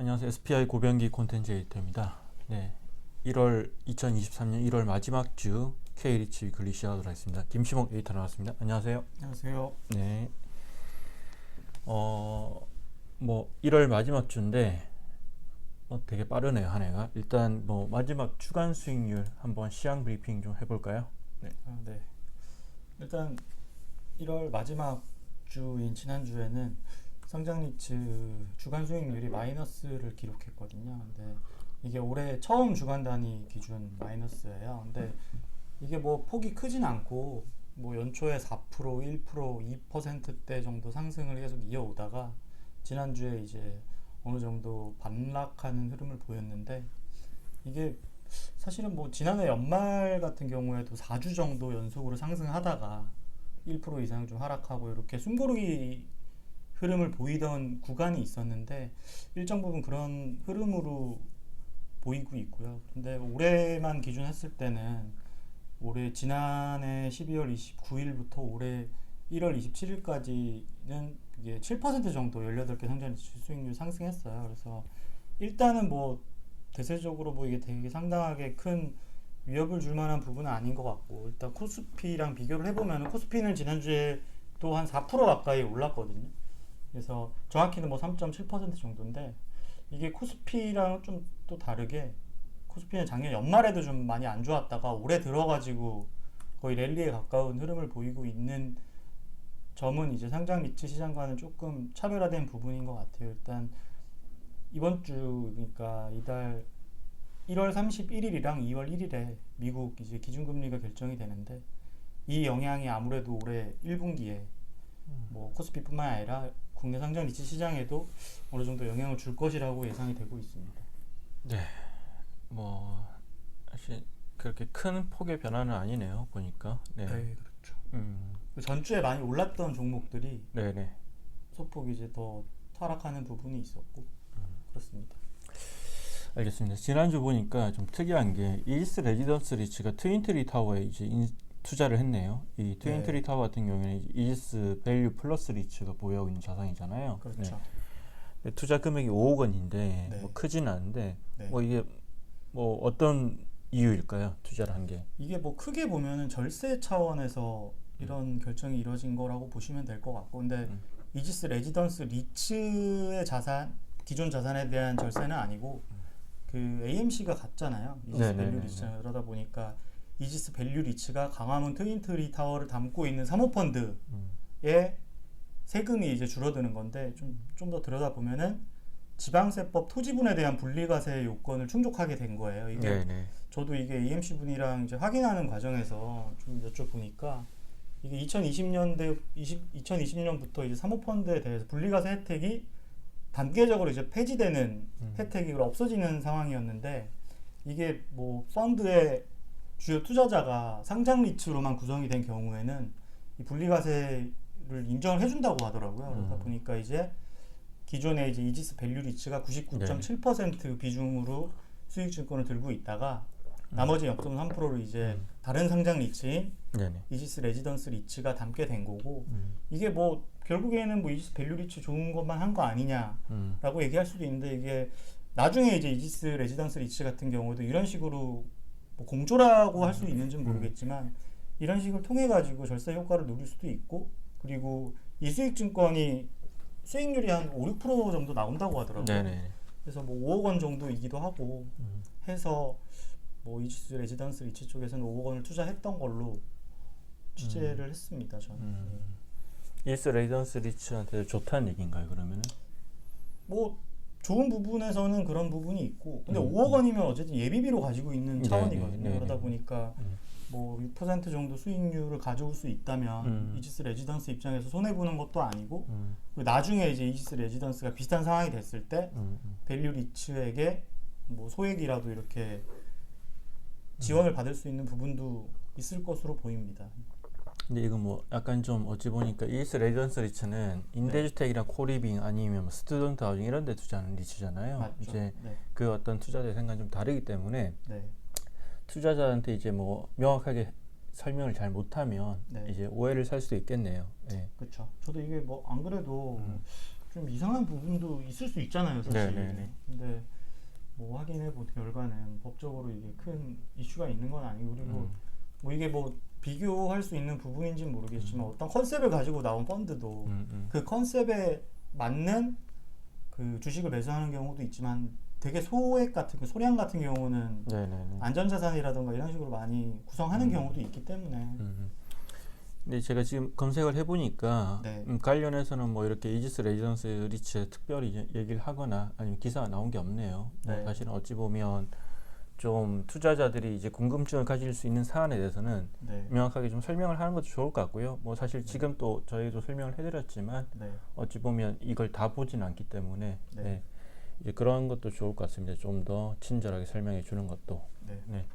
안녕하세요. SPI 고병기 콘텐츠 에디터입니다. 네, 2023년 1월 마지막 주 K리치 위클리 시작하도록 하겠습니다. 김시목 에디터 나왔습니다. 안녕하세요. 안녕하세요. 네, 1월 마지막 주인데 되게 빠르네요, 한 해가. 일단 마지막 주간 수익률 한번 시황 브리핑 좀 해볼까요? 네. 네. 일단 1월 마지막 주인 지난주에는 성장리츠 주간 수익률이 마이너스를 기록했거든요. 근데 이게 올해 처음 주간 단위 기준 마이너스예요. 근데 이게 뭐 폭이 크진 않고 뭐 연초에 4%, 1%, 2%대 정도 상승을 계속 이어오다가 지난주에 이제 어느 정도 반락하는 흐름을 보였는데, 이게 사실은 뭐 지난해 연말 같은 경우에도 4주 정도 연속으로 상승하다가 1% 이상 좀 하락하고 이렇게 숨고르기 흐름을 보이던 구간이 있었는데, 일정 부분 그런 흐름으로 보이고 있고요. 근데 올해만 기준했을 때는 올해 지난해 12월 29일부터 올해 1월 27일까지는 이게 7% 정도 18개 상장 수익률 상승했어요. 그래서 일단은 뭐 대세적으로 뭐 이게 되게 상당하게 큰 위협을 줄 만한 부분은 아닌 것 같고, 일단 코스피랑 비교를 해보면 코스피는 지난주에 또 한 4% 가까이 올랐거든요. 그래서 정확히는 뭐 3.7% 정도인데, 이게 코스피랑 좀 또 다르게 코스피는 작년 연말에도 좀 많이 안 좋았다가 올해 들어가지고 거의 랠리에 가까운 흐름을 보이고 있는 점은 이제 상장 리츠 시장과는 조금 차별화된 부분인 것 같아요. 일단 이번 주, 그러니까 이달 1월 31일이랑 2월 1일에 미국 이제 기준금리가 결정이 되는데, 이 영향이 아무래도 올해 1분기에 뭐 코스피뿐만 아니라 국내 상장 리츠 시장에도 어느 정도 영향을 줄 것이라고 예상이 되고 있습니다. 네, 사실 그렇게 큰 폭의 변화는 아니네요, 보니까. 네. 네, 그렇죠. 음, 전주에 많이 올랐던 종목들이 네네. 소폭 이제 더 하락하는 부분이 있었고 그렇습니다. 알겠습니다. 지난주 보니까 좀 특이한 게 이지스 레지던스 리츠가 트윈트리 타워에 이제 투자를 했네요. 이 트윈트리 네, 타워 같은 경우에는 이지스 밸류 플러스 리츠가 보유하고 있는 자산이잖아요. 그렇죠. 네. 투자 금액이 5억 원인데 네, 크진 않은데 네. 이게 어떤 이유일까요? 투자를 한 게. 이게 뭐 크게 보면은 절세 차원에서 이런 결정이 이루어진 거라고 보시면 될 것 같고, 근데 음. 이지스 레지던스 리츠의 자산, 기존 자산에 대한 절세는 아니고 그 AMC가 같잖아요. 이지스 밸류 리츠잖아요. 그러다 보니까 이지스 밸류 리츠가 강화문 트윈트리 타워를 담고 있는 사모펀드에 세금이 이제 줄어드는 건데, 좀 더 들여다보면은 지방세법 토지분에 대한 분리과세 요건을 충족하게 된 거예요. 이게 네네. 저도 이게 AMC 분이랑 이제 확인하는 과정에서 좀 여쭤보니까, 이게 2020년부터 이제 사모펀드에 대해서 분리과세 혜택이 단계적으로 이제 폐지되는 혜택이 없어지는 상황이었는데, 이게 뭐 펀드의 주요 투자자가 상장 리츠로만 구성이 된 경우에는 이 분리과세를 인정을 해준다고 하더라고요. 그러다 보니까 이제 기존에 이제 이지스 밸류 리츠가 99.7% 비중으로 수익증권을 들고 있다가 나머지 0.3%를 이제 다른 상장 리츠인 네네. 이지스 레지던스 리츠가 담게 된 거고, 이게 뭐 결국에는 뭐 이지스 밸류 리츠 좋은 것만 한 거 아니냐라고 얘기할 수도 있는데, 이게 나중에 이제 이지스 레지던스 리츠 같은 경우도 이런 식으로 뭐 공조라고 할 수 있는지는 모르겠지만 이런 식을 통해 가지고 절세 효과를 누릴 수도 있고, 그리고 이 수익증권이 수익률이 한 5, 6% 정도 나온다고 하더라고요. 네네. 그래서 뭐 5억 원 정도이기도 하고 해서 뭐 이지스 레지던스 리츠 쪽에서는 5억 원을 투자했던 걸로 취재를 했습니다. 저는. 이지스 레지던스 리츠한테 좋다는 얘기인가요, 그러면은? 뭐 좋은 부분에서는 그런 부분이 있고, 근데 5억 원이면 어쨌든 예비비로 가지고 있는 차원이거든요. 네네. 그러다 보니까 뭐 6% 정도 수익률을 가져올 수 있다면 이지스 레지던스 입장에서 손해 보는 것도 아니고, 나중에 이제 이지스 레지던스가 비슷한 상황이 됐을 때 밸류 리츠에게 뭐 소액이라도 이렇게 지원을 받을 수 있는 부분도 있을 것으로 보입니다. 근데 이거 약간 좀 어찌 보니까 이지스 레지던스 리츠는 임대주택이랑 코리빙 아니면 스튜던트 하우징 이런 데 투자하는 리츠잖아요. 맞죠. 이제 네. 그 어떤 투자자의 생각이 좀 다르기 때문에 네. 투자자한테 이제 명확하게 설명을 잘 못하면 네. 이제 오해를 살 수도 있겠네요. 네. 그렇죠. 저도 이게 뭐 안 그래도 좀 이상한 부분도 있을 수 있잖아요, 사실. 네네네. 근데 근데 뭐 확인해 본 결과는 법적으로 이게 큰 이슈가 있는 건 아니고, 그리고 뭐 이게 뭐 비교할 수 있는 부분인지는 모르겠지만 어떤 컨셉을 가지고 나온 펀드도 그 컨셉에 맞는 그 주식을 매수하는 경우도 있지만 되게 소액 같은 소량 같은 경우는 네네네. 안전자산이라든가 이런 식으로 많이 구성하는 경우도 있기 때문에 근데 제가 지금 검색을 해보니까 네. 관련해서는 뭐 이렇게 이지스 레지던스 리츠에 특별히 얘기를 하거나 아니면 기사가 나온 게 없네요. 뭐 네. 사실은 어찌 보면 좀 투자자들이 이제 궁금증을 가질 수 있는 사안에 대해서는 네. 명확하게 좀 설명을 하는 것도 좋을 것 같고요. 뭐 사실 지금 또 저희도 설명을 해드렸지만 네. 어찌 보면 이걸 다 보진 않기 때문에 네. 네. 이제 그런 것도 좋을 것 같습니다. 좀 더 친절하게 설명해 주는 것도. 네. 네.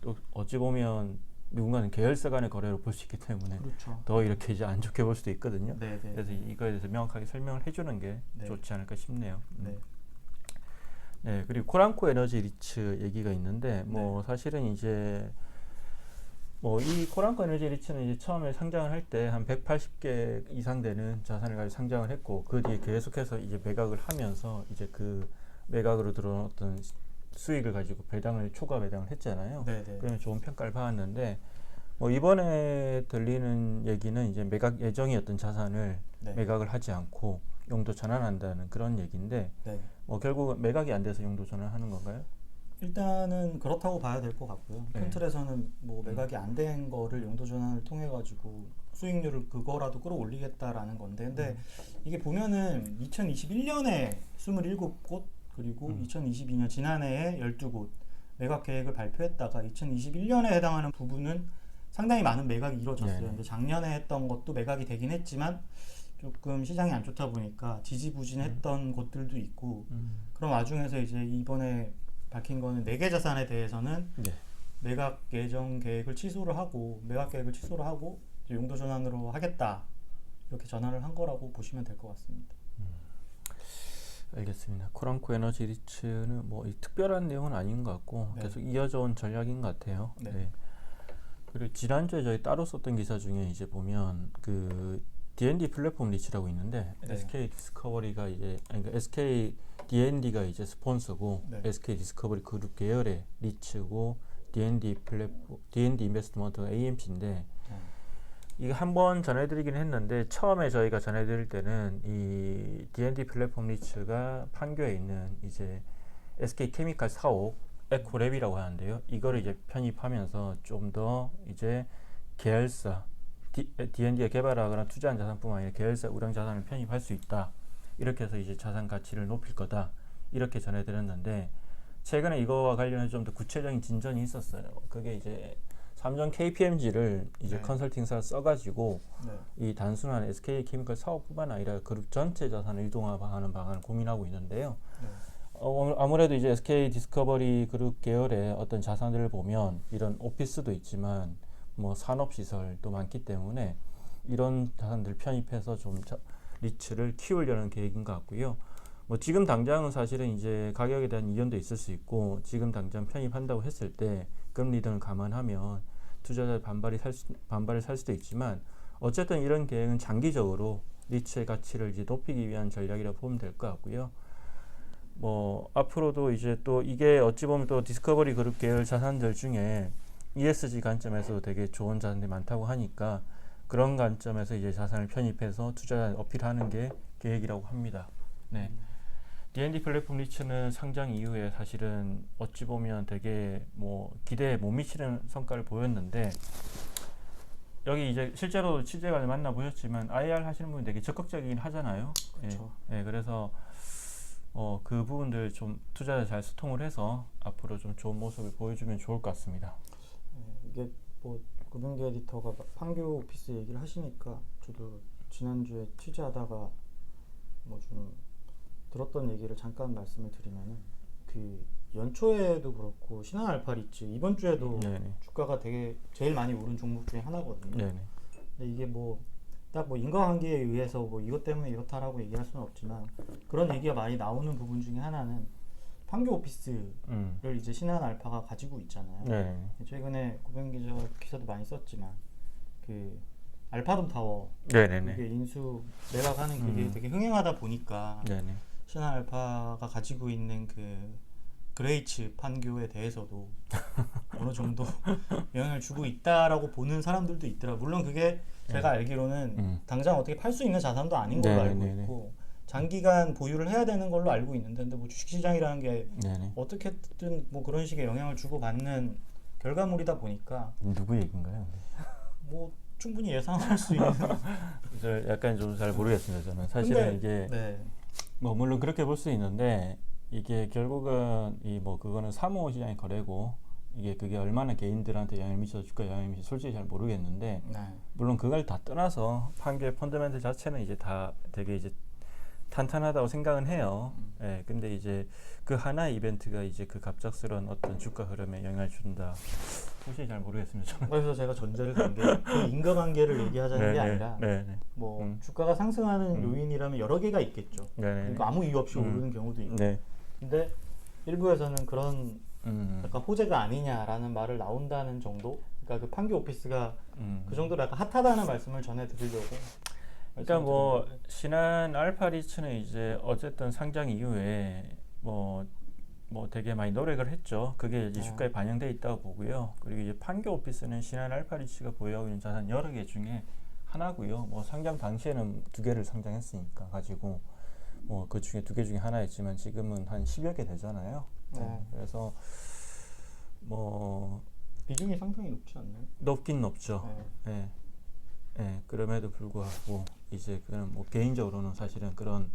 또 어찌 보면 누군가는 계열사 간의 거래로 볼 수 있기 때문에 그렇죠. 더 이렇게 이제 안 좋게 볼 수도 있거든요. 네. 네. 그래서 이거에 대해서 명확하게 설명을 해주는 게 네. 좋지 않을까 싶네요. 네. 네, 그리고 코랑코 에너지 리츠 얘기가 있는데 뭐 네. 사실은 이제 뭐 이 코랑코 에너지 리츠는 이제 처음에 상장을 할 때 한 180개 이상 되는 자산을 가지고 상장을 했고 그 뒤에 계속해서 이제 매각을 하면서 이제 그 매각으로 들어온 어떤 수익을 가지고 배당을 초과 배당을 했잖아요. 네. 네. 그러면 좋은 평가를 받았는데 뭐 이번에 들리는 얘기는 이제 매각 예정이었던 자산을 네. 매각을 하지 않고 용도 전환한다는 그런 얘기인데 네. 뭐 결국 매각이 안 돼서 용도 전환하는 건가요? 일단은 그렇다고 봐야 될 것 같고요. 네. 큰 틀에서는 뭐 매각이 안 된 거를 용도 전환을 통해 가지고 수익률을 그거라도 끌어올리겠다라는 건데, 근데 이게 보면은 2021년에 27곳 그리고 2022년 지난해에 12곳 매각 계획을 발표했다가 2021년에 해당하는 부분은 상당히 많은 매각이 이루어졌어요. 네네. 근데 작년에 했던 것도 매각이 되긴 했지만 조금 시장이 안 좋다 보니까 지지부진했던 곳들도 있고, 그런 와중에서 이제 이번에 밝힌 거는 4개 자산에 대해서는 네. 매각 예정 계획을 취소를 하고 이제 용도 전환으로 하겠다, 이렇게 전환을 한 거라고 보시면 될 것 같습니다. 알겠습니다. 코랑코 에너지 리츠는 뭐 특별한 내용은 아닌 것 같고 네. 계속 이어져 온 전략인 것 같아요. 네. 네. 그리고 지난주에 저희 따로 썼던 기사 중에 이제 보면 그 D&D 플랫폼 리츠라고 있는데 네. SK 디스커버리가 이제 그러니까 SK D&D가 이제 스폰서고 네. SK 디스커버리 그룹 계열의 리츠고 D&D 플랫폼 D&D 인베스트먼트가 AMC인데 이거 한번 전해드리긴 했는데 처음에 저희가 전해드릴 때는 이 D&D 플랫폼 리츠가 판교에 있는 이제 SK 케미칼 사옥 에코랩이라고 하는데요. 이거를 이제 편입하면서 좀 더 이제 계열사 D&D에 개발하거나 투자한 자산뿐만 아니라 계열사 우량 자산을 편입할 수 있다. 이렇게 해서 이제 자산 가치를 높일 거다. 이렇게 전해드렸는데 최근에 이거와 관련해서 좀 더 구체적인 진전이 있었어요. 그게 이제 삼성 KPMG를 이제 네. 컨설팅사 써가지고 네. 이 단순한 SK 케미칼 사업뿐만 아니라 그룹 전체 자산을 유동화하는 방안을 고민하고 있는데요. 네. 아무래도 이제 SK 디스커버리 그룹 계열의 어떤 자산들을 보면 이런 오피스도 있지만 뭐 산업시설도 많기 때문에 이런 자산들 편입해서 좀 리츠를 키우려는 계획인 것 같고요. 뭐 지금 당장은 사실은 이제 가격에 대한 이견도 있을 수 있고 지금 당장 편입한다고 했을 때 금리 등을 감안하면 투자자의 반발을 살 수도 있지만 어쨌든 이런 계획은 장기적으로 리츠의 가치를 이제 높이기 위한 전략이라고 보면 될 것 같고요. 뭐 앞으로도 이제 또 이게 어찌 보면 또 디스커버리 그룹 계열 자산들 중에 ESG 관점에서 되게 좋은 자산들이 많다고 하니까 그런 관점에서 이제 자산을 편입해서 투자자에 어필하는 게 계획이라고 합니다. 네. D&D 플랫폼 리츠는 상장 이후에 사실은 어찌 보면 되게 뭐 기대에 못 미치는 성과를 보였는데 여기 이제 실제로 취재관을 만나 보셨지만 IR 하시는 분이 되게 적극적이긴 하잖아요. 그렇죠. 예, 그래서 그 부분들 좀 투자자 잘 소통을 해서 앞으로 좀 좋은 모습을 보여주면 좋을 것 같습니다. 이게 뭐 구병기 에디터가 판교 오피스 얘기를 하시니까 저도 지난주에 취재하다가 뭐 좀 들었던 얘기를 잠깐 말씀을 드리면은 그 연초에도 그렇고 신한 알파 리츠 이번 주에도 네네. 주가가 되게 제일 많이 오른 종목 중에 하나거든요. 네네. 근데 이게 뭐 딱 뭐 인과관계에 의해서 뭐 이것 때문에 이렇다라고 얘기할 수는 없지만 그런 얘기가 많이 나오는 부분 중에 하나는 판교 오피스를 이제 신한 알파가 가지고 있잖아요. 네네. 최근에 구병기 기사도 많이 썼지만 그 알파돔 타워 네네네. 이게 인수 매각하는 그게 되게 흥행하다 보니까 네네. 신한알파가 가지고 있는 그 그레이츠 판교에 대해서도 어느 정도 영향을 주고 있다라고 보는 사람들도 있더라고요. 물론 그게 제가 알기로는 당장 어떻게 팔 수 있는 자산도 아닌 걸로 알고 네네네. 있고 장기간 보유를 해야 되는 걸로 알고 있는데 근데 뭐 주식시장이라는 게 네네. 어떻게든 뭐 그런 식의 영향을 주고 받는 결과물이다 보니까 누구 얘기인가요? 뭐 충분히 예상할 수 있는 저 약간 좀 잘 모르겠습니다. 저는 사실은 근데, 이게 네. 뭐 물론 그렇게 볼 수 있는데 이게 결국은 이 뭐 그거는 사모 시장의 거래고 이게 그게 얼마나 개인들한테 영향을 미쳐서 주가에 영향을 미쳐서 솔직히 잘 모르겠는데 네. 물론 그걸 다 떠나서 판교의 펀더멘트 자체는 이제 다 되게 이제 탄탄하다고 생각은 해요. 예, 근데 이제 그 하나의 이벤트가 이제 그 갑작스러운 어떤 주가 흐름에 영향을 준다. 솔직히 잘 모르겠습니다. 저는. 그래서 제가 전제를 든 게 그 인과관계를 얘기하자는 게 아니라 네네. 뭐 주가가 상승하는 요인이라면 여러 개가 있겠죠. 네네. 그러니까 아무 이유 없이 오르는 경우도 있고. 네. 근데 일부에서는 그런 약간 음. 호재가 아니냐라는 말을 나온다는 정도. 그러니까 그 판교 오피스가 음. 그 정도로 약간 핫하다는 말씀을 전해드리려고. 일단 뭐 말씀을 드린 거고. 신한 알파리츠는 이제 어쨌든 상장 이후에 뭐 되게 많이 노력을 했죠. 그게 이제 주가에 반영돼 있다고 보고요. 그리고 이제 판교 오피스는 신한 알파리츠가 보유하고 있는 자산 여러 개 중에 하나고요. 뭐 상장 당시에는 2개를 상장했으니까 가지고 뭐 그 중에 2개 중에 하나였지만 지금은 한 10여 개 되잖아요. 그래서 뭐 비중이 상당히 높지 않나요? 높긴 높죠. 예. 예, 그럼에도 불구하고 이제 그는 뭐 개인적으로는 사실은 그런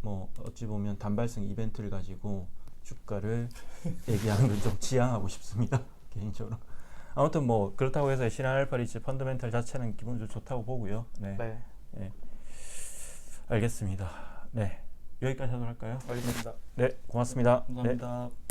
뭐 어찌 보면 단발성 이벤트를 가지고 주가를 얘기하는 건 좀 지양하고 싶습니다. 개인적으로. 아무튼 뭐 그렇다고 해서 신한알파리츠 펀더멘탈 자체는 기본적으로 좋다고 보고요. 네. 네. 예. 알겠습니다. 네. 여기까지 하도록 할까요? 알겠습니다. 네, 고맙습니다. 네. 감사합니다.